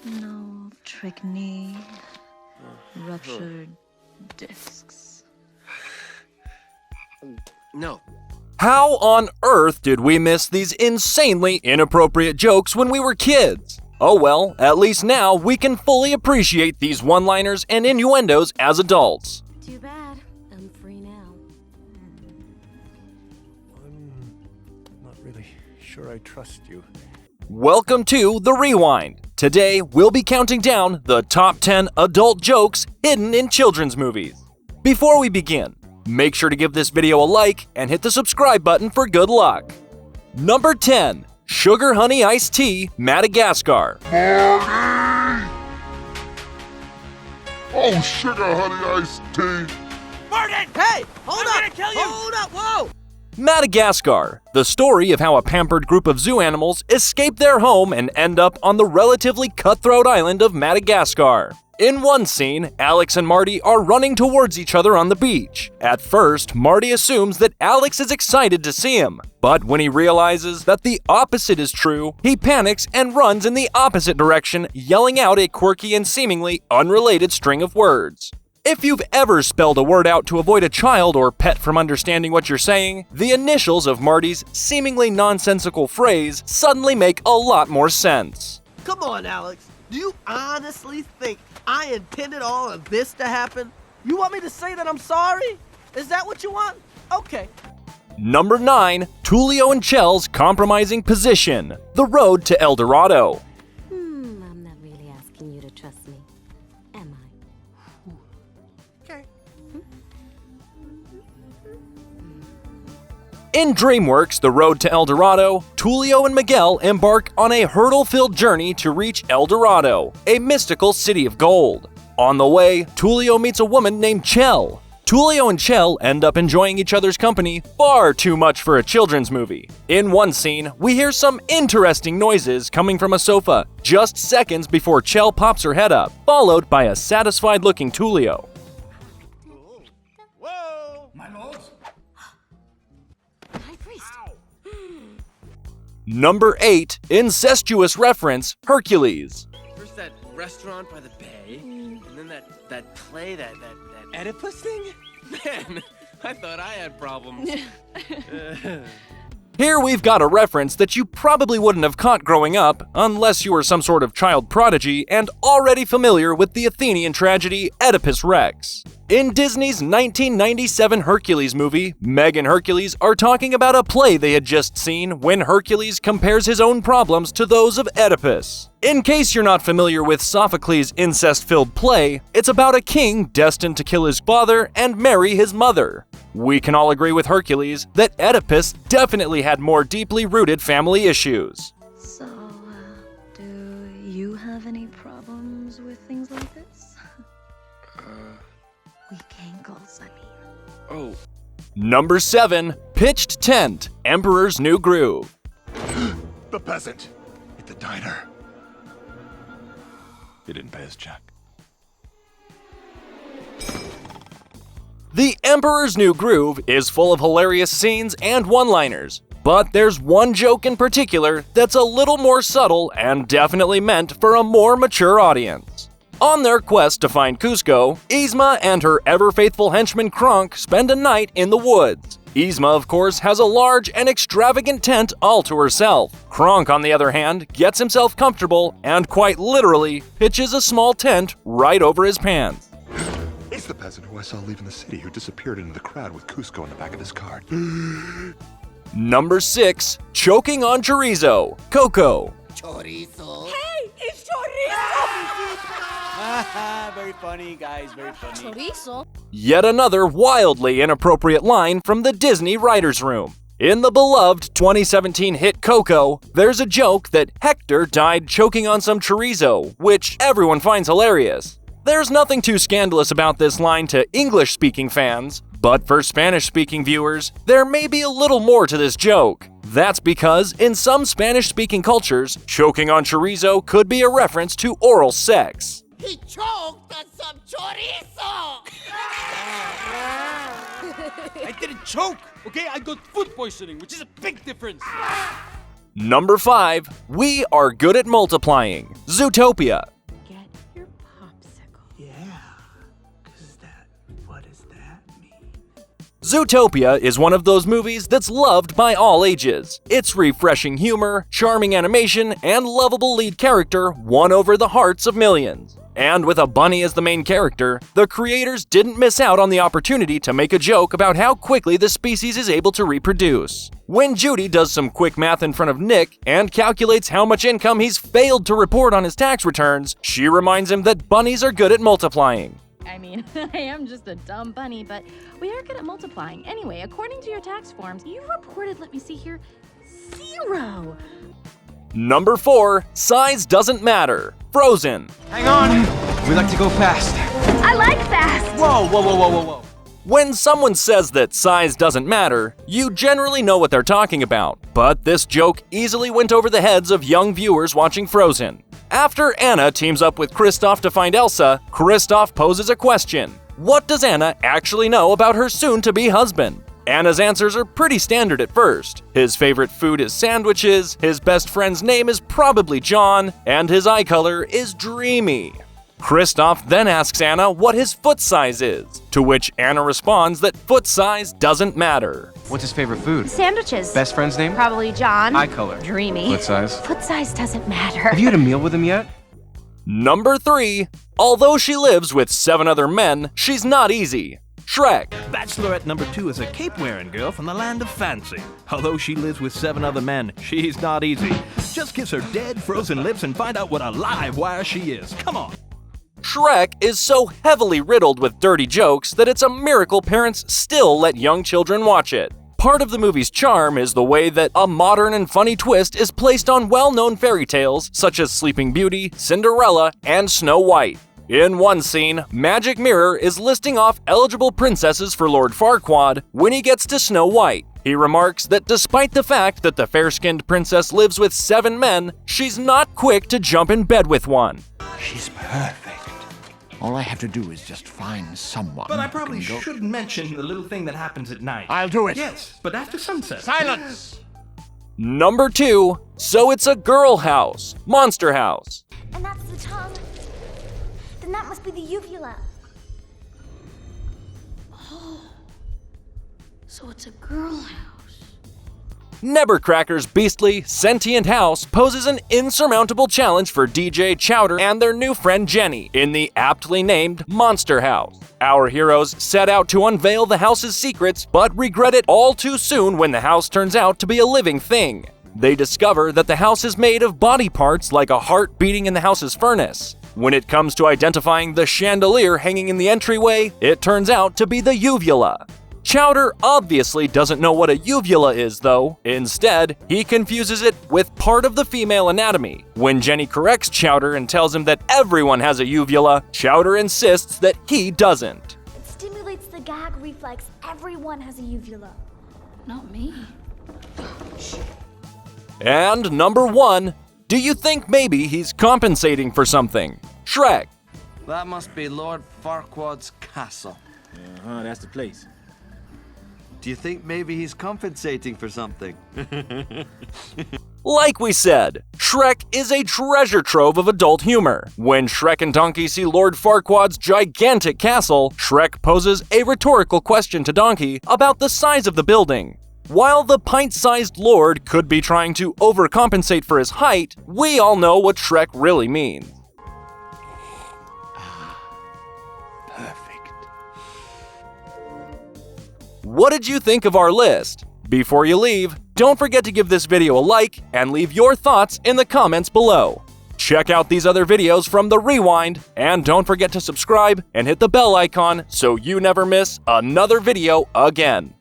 No trichine, ruptured discs. No. How on earth did we miss these insanely inappropriate jokes when we were kids? Oh well, at least now we can fully appreciate these one-liners and innuendos as adults. Too bad. I'm free now. I'm not really sure I trust you. Welcome to The Rewind. Today, we'll be counting down the top 10 adult jokes hidden in children's movies. Before we begin, make sure to give this video a like and hit the subscribe button for good luck. Number 10. Sugar Honey Iced Tea, Madagascar. Oh, sugar honey iced tea. Martin! Hey! Hold up! I'm gonna kill you! Hold up! Whoa! Madagascar, the story of how a pampered group of zoo animals escape their home and end up on the relatively cutthroat island of Madagascar. In one scene, Alex and Marty are running towards each other on the beach. At first, Marty assumes that Alex is excited to see him, but when he realizes that the opposite is true, he panics and runs in the opposite direction, yelling out a quirky and seemingly unrelated string of words. If you've ever spelled a word out to avoid a child or pet from understanding what you're saying, the initials of Marty's seemingly nonsensical phrase suddenly make a lot more sense. Come on, Alex. Do you honestly think I intended all of this to happen? You want me to say that I'm sorry? Is that what you want? Okay. Number 9. Tulio and Chel's compromising position. The road to El Dorado. I'm not really asking you to trust me, am I? Okay. In DreamWorks' The Road to El Dorado, Tulio and Miguel embark on a hurdle-filled journey to reach El Dorado, a mystical city of gold. On the way, Tulio meets a woman named Chel. Tulio and Chel end up enjoying each other's company far too much for a children's movie. In one scene, we hear some interesting noises coming from a sofa just seconds before Chel pops her head up, followed by a satisfied-looking Tulio. Whoa! My lords? High priest. Number 8. Incestuous reference, Hercules. First that restaurant by the bay, and then that play, that Oedipus thing? Man, I thought I had problems. Here we've got a reference that you probably wouldn't have caught growing up unless you were some sort of child prodigy and already familiar with the Athenian tragedy Oedipus Rex. In Disney's 1997 Hercules movie, Meg and Hercules are talking about a play they had just seen when Hercules compares his own problems to those of Oedipus. In case you're not familiar with Sophocles' incest-filled play, it's about a king destined to kill his father and marry his mother. We can all agree with Hercules that Oedipus definitely had more deeply rooted family issues. So, do you have any problems with things like this? Weak ankles, I mean. Oh. Number 7. Pitched Tent, Emperor's New Groove. The peasant at the diner. He didn't pay his check. The Emperor's New Groove is full of hilarious scenes and one-liners, but there's one joke in particular that's a little more subtle and definitely meant for a more mature audience. On their quest to find Cusco, Yzma and her ever-faithful henchman Kronk spend a night in the woods. Yzma, of course, has a large and extravagant tent all to herself. Kronk, on the other hand, gets himself comfortable and quite literally pitches a small tent right over his pants. It's the peasant who I saw leaving the city who disappeared into the crowd with Cusco in the back of his car. Number 6. Choking on Chorizo, Coco. Chorizo. Hey, it's chorizo! Very funny, guys, very funny. Chorizo? Yet another wildly inappropriate line from the Disney writer's room. In the beloved 2017 hit Coco, there's a joke that Hector died choking on some chorizo, which everyone finds hilarious. There's nothing too scandalous about this line to English-speaking fans, but for Spanish-speaking viewers, there may be a little more to this joke. That's because in some Spanish-speaking cultures, choking on chorizo could be a reference to oral sex. He choked on some chorizo! I didn't choke, okay? I got food poisoning, which is a big difference. Number 5. We are good at multiplying. Zootopia. Get your popsicle. Yeah. What does that mean? Zootopia is one of those movies that's loved by all ages. Its refreshing humor, charming animation, and lovable lead character won over the hearts of millions. And with a bunny as the main character, the creators didn't miss out on the opportunity to make a joke about how quickly the species is able to reproduce. When Judy does some quick math in front of Nick and calculates how much income he's failed to report on his tax returns, she reminds him that bunnies are good at multiplying. I mean, I am just a dumb bunny, but we are good at multiplying. Anyway, according to your tax forms, you reported, let me see here, 0. Number 4. Size doesn't matter. Frozen. Hang on! We like to go fast. I like fast! Whoa, whoa, whoa, whoa, whoa, whoa. When someone says that size doesn't matter, you generally know what they're talking about. But this joke easily went over the heads of young viewers watching Frozen. After Anna teams up with Kristoff to find Elsa, Kristoff poses a question. What does Anna actually know about her soon-to-be husband? Anna's answers are pretty standard at first. His favorite food is sandwiches, his best friend's name is probably John, and his eye color is dreamy. Kristoff then asks Anna what his foot size is, to which Anna responds that foot size doesn't matter. What's his favorite food? Sandwiches. Best friend's name? Probably John. Eye color. Dreamy. Foot size? Foot size doesn't matter. Have you had a meal with him yet? Number 3. Although she lives with 7 other men, she's not easy. Shrek. Bachelorette number 2 is a cape-wearing girl from the land of fancy. Although she lives with 7 other men, she's not easy. Just kiss her dead, frozen lips and find out what a live wire she is. Come on! Shrek is so heavily riddled with dirty jokes that it's a miracle parents still let young children watch it. Part of the movie's charm is the way that a modern and funny twist is placed on well-known fairy tales such as Sleeping Beauty, Cinderella, and Snow White. In one scene, Magic Mirror is listing off eligible princesses for Lord Farquaad when he gets to Snow White. He remarks that despite the fact that the fair-skinned princess lives with 7 men, she's not quick to jump in bed with one. She's perfect. All I have to do is just find someone. But I who probably can go- shouldn't mention the little thing that happens at night. I'll do it. Yes, but after sunset. Silence! Number 2. So it's a girl house. Monster House. And that's the tongue. Then that must be the uvula. Oh, so it's a girl house. Nevercracker's beastly, sentient house poses an insurmountable challenge for DJ Chowder and their new friend Jenny in the aptly named Monster House. Our heroes set out to unveil the house's secrets, but regret it all too soon when the house turns out to be a living thing. They discover that the house is made of body parts like a heart beating in the house's furnace. When it comes to identifying the chandelier hanging in the entryway, it turns out to be the uvula. Chowder obviously doesn't know what a uvula is, though. Instead, he confuses it with part of the female anatomy. When Jenny corrects Chowder and tells him that everyone has a uvula, Chowder insists that he doesn't. It stimulates the gag reflex. Everyone has a uvula. Not me. And number 1, do you think maybe he's compensating for something? Shrek. That must be Lord Farquaad's castle. That's the place. Do you think maybe he's compensating for something? Like we said, Shrek is a treasure trove of adult humor. When Shrek and Donkey see Lord Farquaad's gigantic castle, Shrek poses a rhetorical question to Donkey about the size of the building. While the pint-sized lord could be trying to overcompensate for his height, we all know what Shrek really means. What did you think of our list? Before you leave, don't forget to give this video a like and leave your thoughts in the comments below. Check out these other videos from The Rewind, and don't forget to subscribe and hit the bell icon so you never miss another video again.